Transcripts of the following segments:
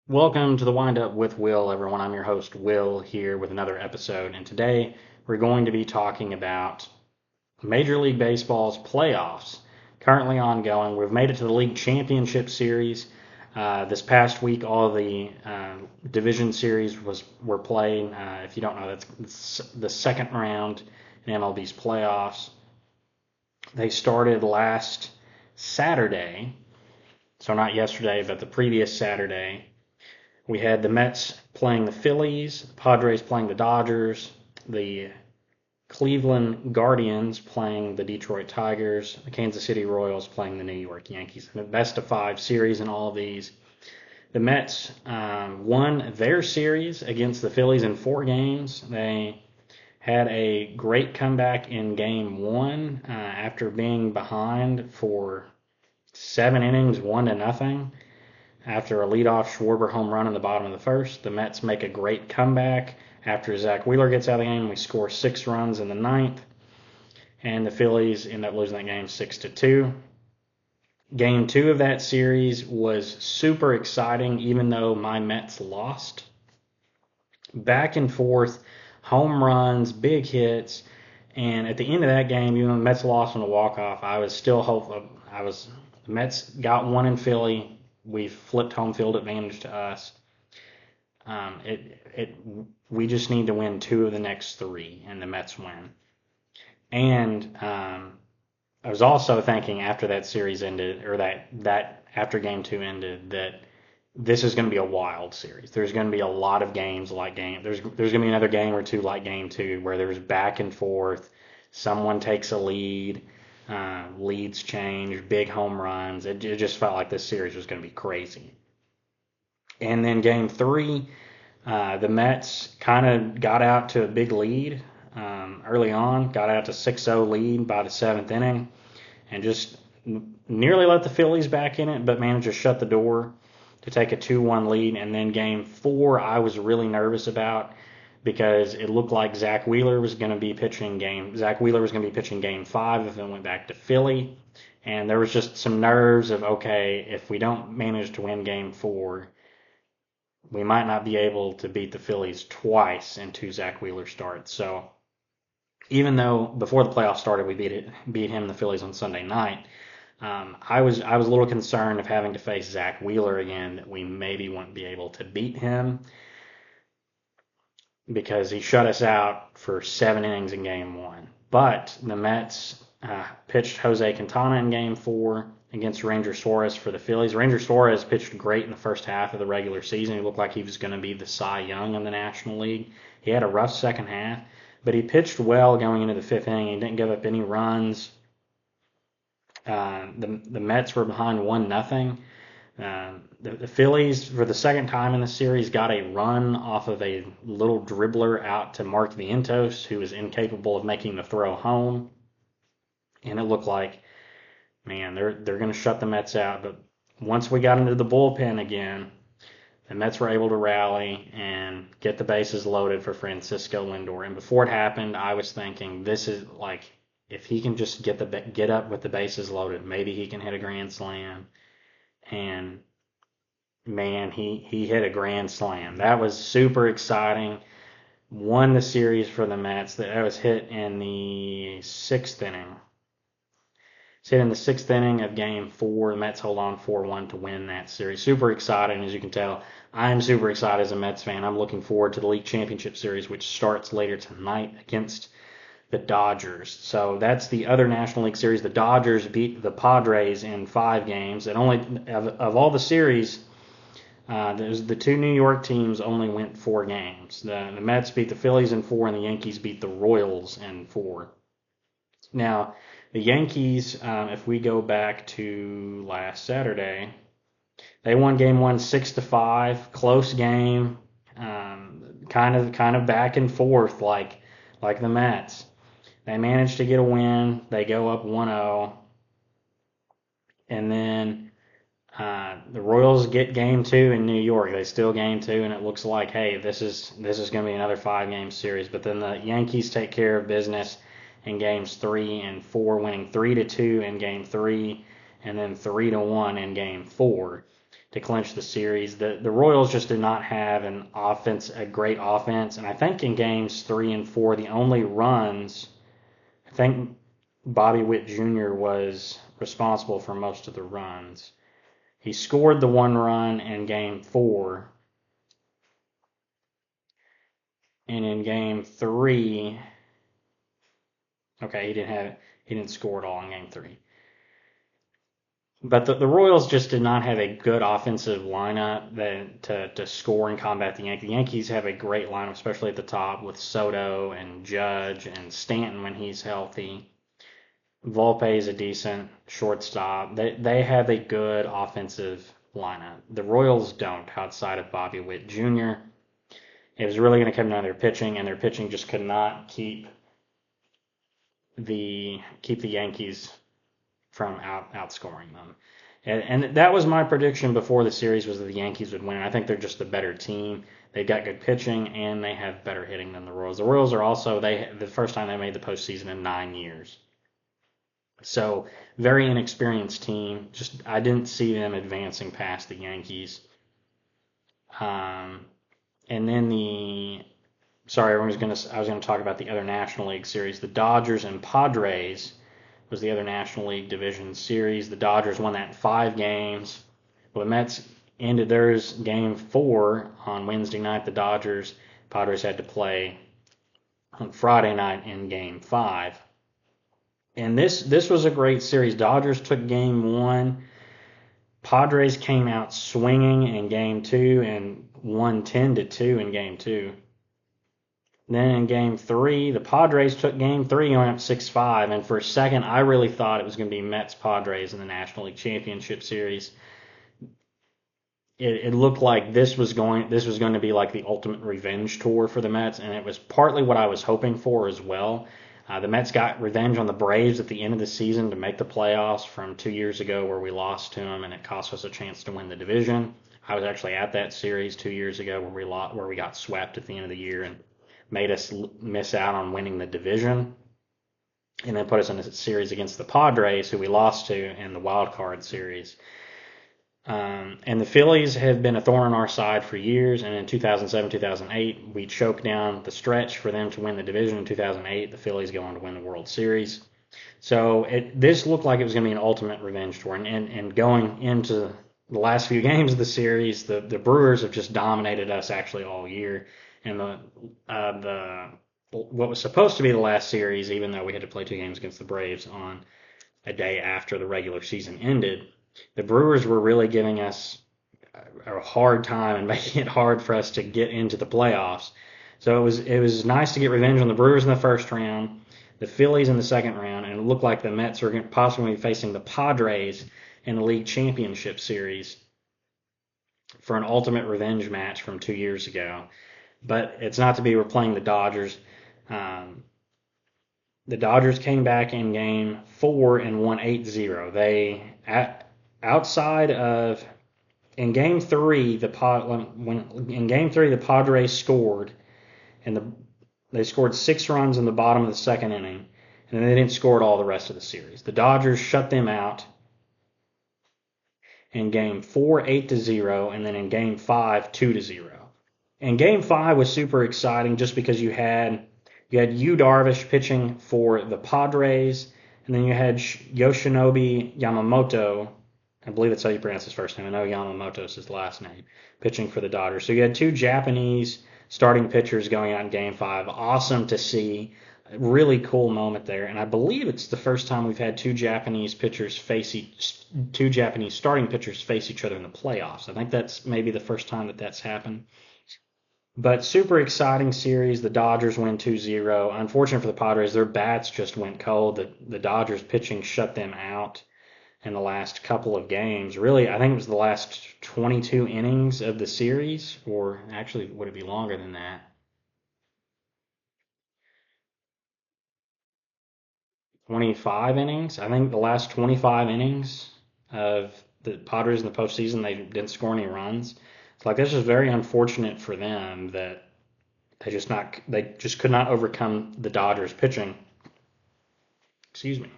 Welcome to the Wind Up with Will, everyone. I'm your host, Will, here with another episode. And today we're going to be talking about Major League Baseball's playoffs currently ongoing. We've made it to the League Championship Series. This past week, all the division series were played. If you don't know, that's the second round in MLB's playoffs. They started last Saturday, so not yesterday, but the previous Saturday. We had the Mets playing the Phillies, the Padres playing the Dodgers, the Cleveland Guardians playing the Detroit Tigers, the Kansas City Royals playing the New York Yankees. The best of five series in all of these. The Mets won their series against the Phillies in 4 games. They had a great comeback in Game 1 after being behind for 7 innings, 1-0. After a leadoff Schwarber home run in the bottom of the first, the Mets make a great comeback. After Zach Wheeler gets out of the game, we score 6 runs in the ninth, and the Phillies end up losing that game 6-2. Game 2 of that series was super exciting, even though my Mets lost. Back and forth, home runs, big hits, and at the end of that game, even though the Mets lost on a walk-off, I was still hopeful. The Mets got one in Philly. We flipped home field advantage to us. We just need to win 2 of the next 3, and the Mets win. And I was also thinking after that series ended, or that after Game 2 ended, that this is going to be a wild series. There's going to be a lot of games like There's going to be another game or two like Game 2 where there's back and forth. Someone takes a lead. Leads change, big home runs. It just felt like this series was going to be crazy. And then Game 3, the Mets kind of got out to a big lead early on, got out to 6-0 lead by the 7th inning, and just nearly let the Phillies back in it, but managed to shut the door to take a 2-1 lead. And then Game 4, I was really nervous about, because it looked like Zach Wheeler was going to be pitching Game 5 if it went back to Philly. And there was just some nerves of, okay, if we don't manage to win Game 4, we might not be able to beat the Phillies twice in 2 Zach Wheeler starts. So even though before the playoffs started we beat him, the Phillies, on Sunday night, I was a little concerned of having to face Zach Wheeler again, that we maybe wouldn't be able to beat him, because he shut us out for 7 innings in Game 1. But the Mets pitched Jose Quintana in Game 4 against Ranger Suarez for the Phillies. Ranger Suarez pitched great in the first half of the regular season. He looked like he was going to be the Cy Young in the National League. He had a rough second half, but he pitched well going into the 5th inning. He didn't give up any runs. The Mets were behind 1-0. The Phillies, for the second time in the series, got a run off of a little dribbler out to Mark Vientos, who was incapable of making the throw home. And it looked like, man, they're going to shut the Mets out. But once we got into the bullpen again, the Mets were able to rally and get the bases loaded for Francisco Lindor. And before it happened, I was thinking, this is like, if he can just get up with the bases loaded, maybe he can hit a grand slam. And man, he hit a grand slam. That was super exciting. Won the series for the Mets. That was hit in the 6th inning. It's hit in the 6th inning of Game 4. The Mets hold on 4-1 to win that series. Super exciting, as you can tell. I'm super excited as a Mets fan. I'm looking forward to the League Championship Series, which starts later tonight against the Dodgers. So that's the other National League Series. The Dodgers beat the Padres in 5 games. And only of all the series, the 2 New York teams only went 4 games. The Mets beat the Phillies in 4, and the Yankees beat the Royals in 4. Now, the Yankees, if we go back to last Saturday, they won Game 1 6-5, close game, kind of back and forth like the Mets. They managed to get a win. They go up 1-0. And then the Royals get Game 2 in New York. They steal Game 2, and it looks like, hey, this is going to be another 5-game series. But then the Yankees take care of business in Games 3 and 4, winning 3-2 in Game 3, and then 3-1 in Game 4 to clinch the series. The Royals just did not have a great offense, and I think in games 3 and 4, the only runs, I think Bobby Witt Jr. was responsible for most of the runs. He scored the 1 run in game 4, and in game 3, okay, he didn't score at all in game 3. But the Royals just did not have a good offensive lineup to score and combat the Yankees. The Yankees have a great lineup, especially at the top, with Soto and Judge and Stanton when he's healthy. Volpe is a decent shortstop. They have a good offensive lineup. The Royals don't, outside of Bobby Witt Jr. It was really going to come down to their pitching, and their pitching just could not keep the Yankees from outscoring them. And that was my prediction before the series, was that the Yankees would win. I think they're just a better team. They've got good pitching, and they have better hitting than the Royals. The Royals are also the first time they made the postseason in 9 years. So very inexperienced team. Just I didn't see them advancing past the Yankees. And then I was going to talk about the other National League series. The Dodgers and Padres was the other National League Division series. The Dodgers won that in 5 games. Well, the Mets ended theirs game 4 on Wednesday night. The Padres had to play on Friday night in game 5. And this was a great series. Dodgers took game 1. Padres came out swinging in game 2 and won 10-2 in game 2. Then in game 3, the Padres took game 3, going up 6-5. And for a second, I really thought it was going to be Mets-Padres in the National League Championship Series. It looked like this was going to be like the ultimate revenge tour for the Mets, and it was partly what I was hoping for as well. The Mets got revenge on the Braves at the end of the season to make the playoffs from 2 years ago, where we lost to them, and it cost us a chance to win the division. I was actually at that series 2 years ago where we got swept at the end of the year and made us miss out on winning the division, and then put us in a series against the Padres, who we lost to in the wild card series. And the Phillies have been a thorn on our side for years, and in 2007, 2008, we choked down the stretch for them to win the division. In 2008, the Phillies go on to win the World Series. So this looked like it was going to be an ultimate revenge tour, and going into the last few games of the series, the Brewers have just dominated us actually all year. And what was supposed to be the last series, even though we had to play 2 games against the Braves on a day after the regular season ended, the Brewers were really giving us a hard time and making it hard for us to get into the playoffs. So it was nice to get revenge on the Brewers in the first round, the Phillies in the second round, and it looked like the Mets were possibly facing the Padres in the League Championship Series for an ultimate revenge match from 2 years ago. But it's not to be. We're playing the Dodgers. The Dodgers came back in game 4 and won 8-0. In game 3, the Padres scored, and they scored 6 runs in the bottom of the second inning, and then they didn't score at all the rest of the series. The Dodgers shut them out in game 4, 8-0, and then in game 5, 2-0. And game 5 was super exciting just because you had Yu Darvish pitching for the Padres, and then you had Yoshinobu Yamamoto, I believe that's how you pronounce his first name. I know Yamamoto is his last name, pitching for the Dodgers. So you had 2 Japanese starting pitchers going out in game 5. Awesome to see. A really cool moment there. And I believe it's the first time we've had 2 Japanese starting pitchers face each other in the playoffs. I think that's maybe the first time that's happened. But super exciting series. The Dodgers win 2-0. Unfortunate for the Padres, their bats just went cold. The Dodgers pitching shut them out in the last couple of games. Really, I think it was the last 22 innings of the series, or actually, would it be longer than that? 25 innings. I think the last 25 innings of the Padres in the postseason, they didn't score any runs. It's like, this is very unfortunate for them that they just could not overcome the Dodgers pitching. Excuse me.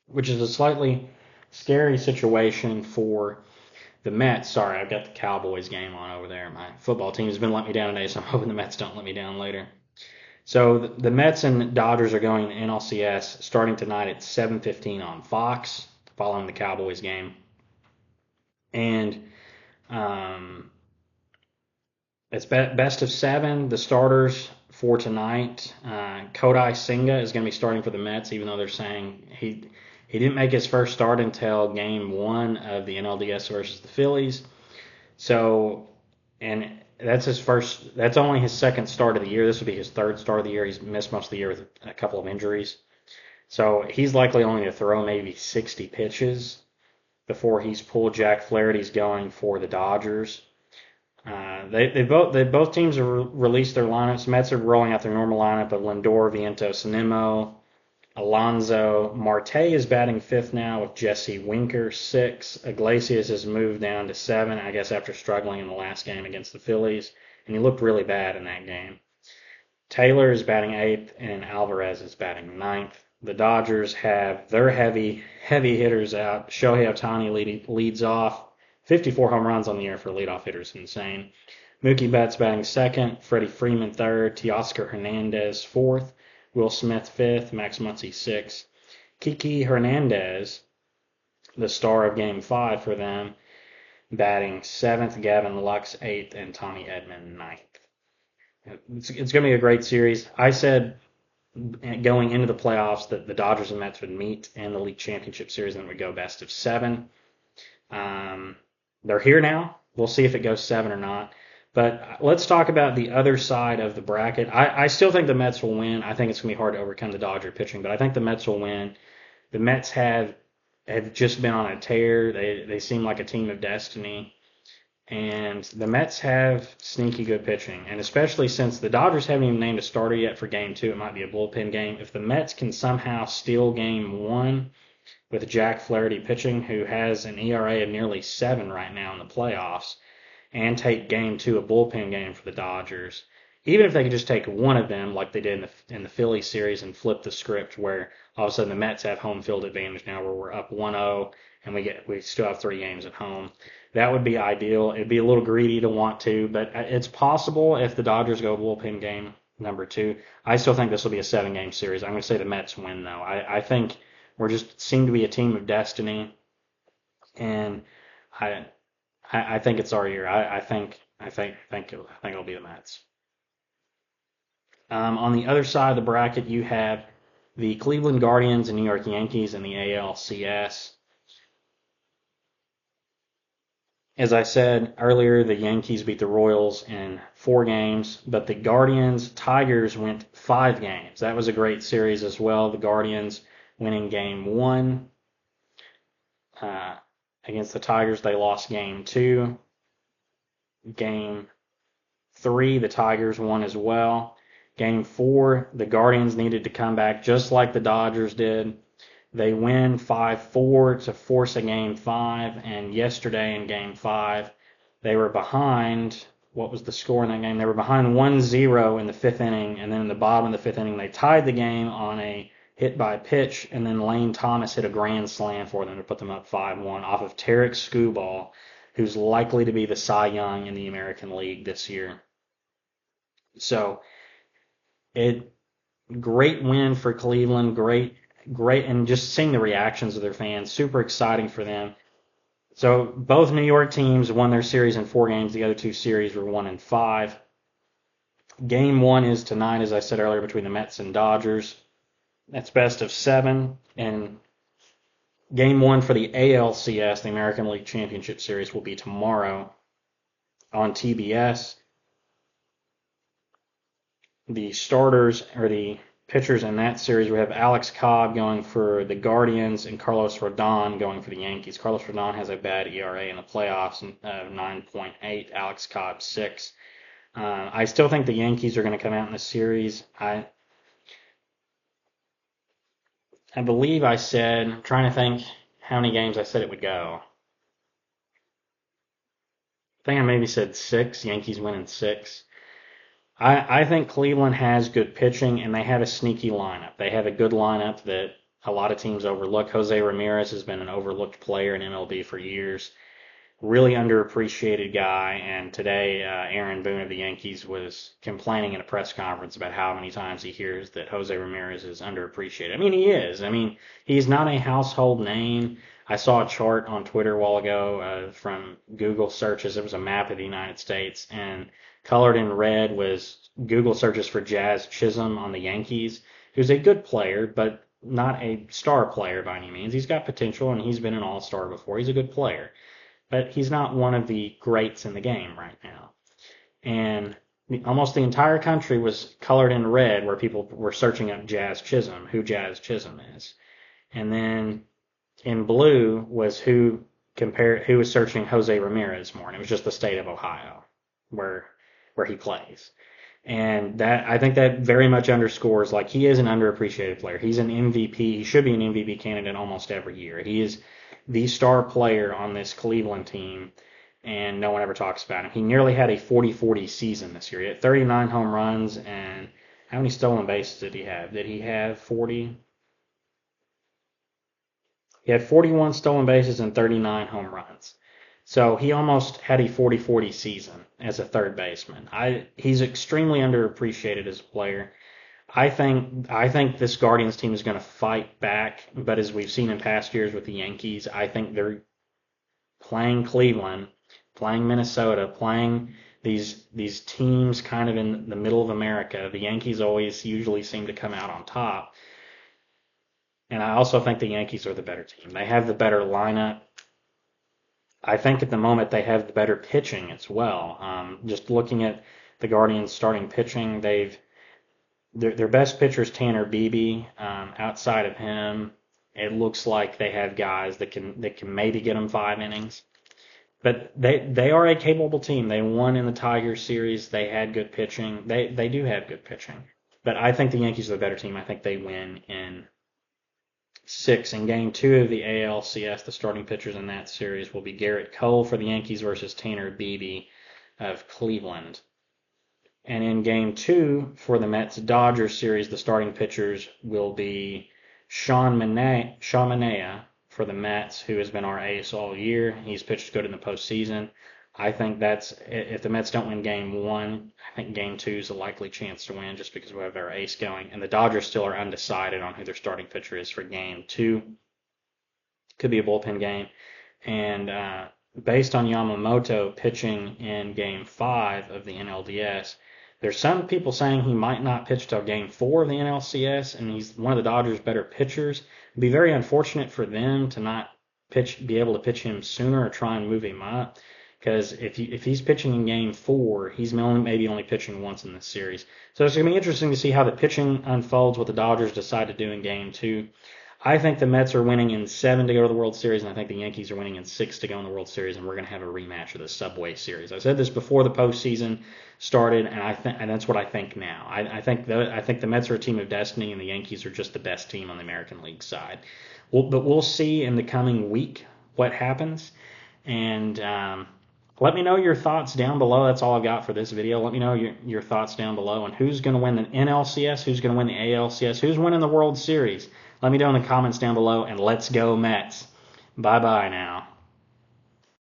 Which is a slightly scary situation for The Mets, sorry, I've got the Cowboys game on over there. My football team has been letting me down today, so I'm hoping the Mets don't let me down later. So the Mets and Dodgers are going to NLCS starting tonight at 7:15 on Fox, following the Cowboys game. And it's best of seven. The starters for tonight, Kodai Senga is going to be starting for the Mets, even though they're saying he didn't make his first start until game one of the NLDS versus the Phillies. So, and that's only his second start of the year. This will be his third start of the year. He's missed most of the year with a couple of injuries. So he's likely only to throw maybe 60 pitches before he's pulled. Jack Flaherty's going for the Dodgers. They both teams have released their lineups. Mets are rolling out their normal lineup of Lindor, Vientos, Nimmo, Alonso. Marte is batting fifth now with Jesse Winker 6. Iglesias has moved down to 7, I guess after struggling in the last game against the Phillies, and he looked really bad in that game. Taylor is batting 8th, and Alvarez is batting 9th. The Dodgers have their heavy hitters out. Shohei Ohtani leads off. 54 home runs on the year for a leadoff hitter is insane. Mookie Betts batting 2nd, Freddie Freeman 3rd, Teoscar Hernandez 4th, Will Smith 5th, Max Muncy 6th. Kiki Hernandez, the star of Game 5 for them, batting 7th, Gavin Lux 8th, and Tommy Edman 9th. It's going to be a great series. I said going into the playoffs that the Dodgers and Mets would meet in the League Championship Series and would go best of 7. They're here now. We'll see if it goes 7 or not. But let's talk about the other side of the bracket. I still think the Mets will win. I think it's going to be hard to overcome the Dodger pitching, but I think the Mets will win. The Mets have just been on a tear. They seem like a team of destiny. And the Mets have sneaky good pitching. And especially since the Dodgers haven't even named a starter yet for Game 2, it might be a bullpen game. If the Mets can somehow steal Game 1 with Jack Flaherty pitching, who has an ERA of nearly 7 right now in the playoffs, and take Game 2 a bullpen game for the Dodgers, even if they could just take one of them like they did in the Philly series and flip the script where all of a sudden the Mets have home field advantage now where we're up 1-0 and we still have 3 games at home. That would be ideal. It'd be a little greedy to want to, but it's possible if the Dodgers go bullpen game number 2. I still think this will be a 7-game series. I'm going to say the Mets win, though. I think we're just seem to be a team of destiny, and I think it's our year. I think it'll be the Mets. On the other side of the bracket, you have the Cleveland Guardians and New York Yankees in the ALCS. As I said earlier, the Yankees beat the Royals in 4 games, but the Tigers went 5 games. That was a great series as well. The Guardians winning Game 1 against the Tigers. They lost Game 2. Game 3, the Tigers won as well. Game 4, the Guardians needed to come back just like the Dodgers did. They win 5-4 to force a Game 5, and yesterday in Game 5, they were behind. What was the score in that game? They were behind 1-0 in the 5th inning, and then in the bottom of the 5th inning, they tied the game on a hit by pitch, and then Lane Thomas hit a grand slam for them to put them up 5-1 off of Tarek Skubal, who's likely to be the Cy Young in the American League this year. So, great win for Cleveland, great, and just seeing the reactions of their fans, super exciting for them. So both New York teams won their series in 4 games. The other 2 series were 1-5. Game 1 is tonight, as I said earlier, between the Mets and Dodgers. That's best of 7. And Game 1 for the ALCS, the American League Championship Series, will be tomorrow on TBS. The starters, or the pitchers in that series, we have Alex Cobb going for the Guardians and Carlos Rodon going for the Yankees. Carlos Rodon has a bad ERA in the playoffs, 9.8. Alex Cobb 6. I still think the Yankees are going to come out in the series. I believe I said, I'm trying to think how many games I said it would go. I think I maybe said 6. Yankees winning 6. I think Cleveland has good pitching, and they have a sneaky lineup. They have a good lineup that a lot of teams overlook. Jose Ramirez has been an overlooked player in MLB for years. really underappreciated guy. And today, Aaron Boone of the Yankees was complaining in a press conference about how many times he hears that Jose Ramirez is underappreciated. I mean, he is. I mean, he's not a household name. I saw a chart on Twitter a while ago from Google searches. It was a map of the United States, and colored in red was Google searches for Jazz Chisholm on the Yankees, who's a good player, but not a star player by any means. He's got potential, and he's been an all-star before. He's a good player, but he's not one of the greats in the game right now. And almost the entire country was colored in red where people were searching up Jazz Chisholm, who Jazz Chisholm is. And then in blue was who was searching Jose Ramirez more, and it was just the state of Ohio where he plays. And that, I think that very much underscores, like, he is an underappreciated player. He's an MVP. He should be an MVP candidate almost every year. He is the star player on this Cleveland team, and no one ever talks about him. He nearly had a 40-40 season this year. He had 39 home runs, and how many stolen bases did he have? Did he have 40? He had 41 stolen bases and 39 home runs. So he almost had a 40-40 season as a third baseman. He's extremely underappreciated as a player. I think this Guardians team is going to fight back, but as we've seen in past years with the Yankees, I think they're playing Cleveland, playing Minnesota, playing these teams kind of in the middle of America. The Yankees always usually seem to come out on top. And I also think the Yankees are the better team. They have the better lineup. I think at the moment they have the better pitching as well. Just looking at the Guardians starting pitching, their best pitcher is Tanner Beebe. Outside of him, it looks like they have guys that can maybe get them 5 innings. But they are a capable team. They won in the Tigers series. They had good pitching. They do have good pitching. But I think the Yankees are the better team. I think they win in 6. In Game 2 of the ALCS, the starting pitchers in that series will be Garrett Cole for the Yankees versus Tanner Beebe of Cleveland. And in Game 2 for the Mets-Dodgers series, the starting pitchers will be Sean Manaea for the Mets, who has been our ace all year. He's pitched good in the postseason. I think if the Mets don't win Game 1, I think Game 2 is a likely chance to win just because we have our ace going. And the Dodgers still are undecided on who their starting pitcher is for Game 2. Could be a bullpen game. And based on Yamamoto pitching in Game 5 of the NLDS, there's some people saying he might not pitch till Game 4 of the NLCS, and he's one of the Dodgers' better pitchers. It'd be very unfortunate for them to not be able to pitch him sooner or try and move him up. Because if he's pitching in Game 4, he's maybe only pitching once in this series. So it's going to be interesting to see how the pitching unfolds, what the Dodgers decide to do in Game 2. I think the Mets are winning in 7 to go to the World Series, and I think the Yankees are winning in 6 to go in the World Series, and we're going to have a rematch of the Subway Series. I said this before the postseason started, and that's what I think now. I think the Mets are a team of destiny, and the Yankees are just the best team on the American League side. But we'll see in the coming week what happens, and let me know your thoughts down below. That's all I've got for this video. Let me know your thoughts down below on who's going to win the NLCS, who's going to win the ALCS, who's winning the World Series. Let me know in the comments down below, and let's go Mets. Bye-bye now.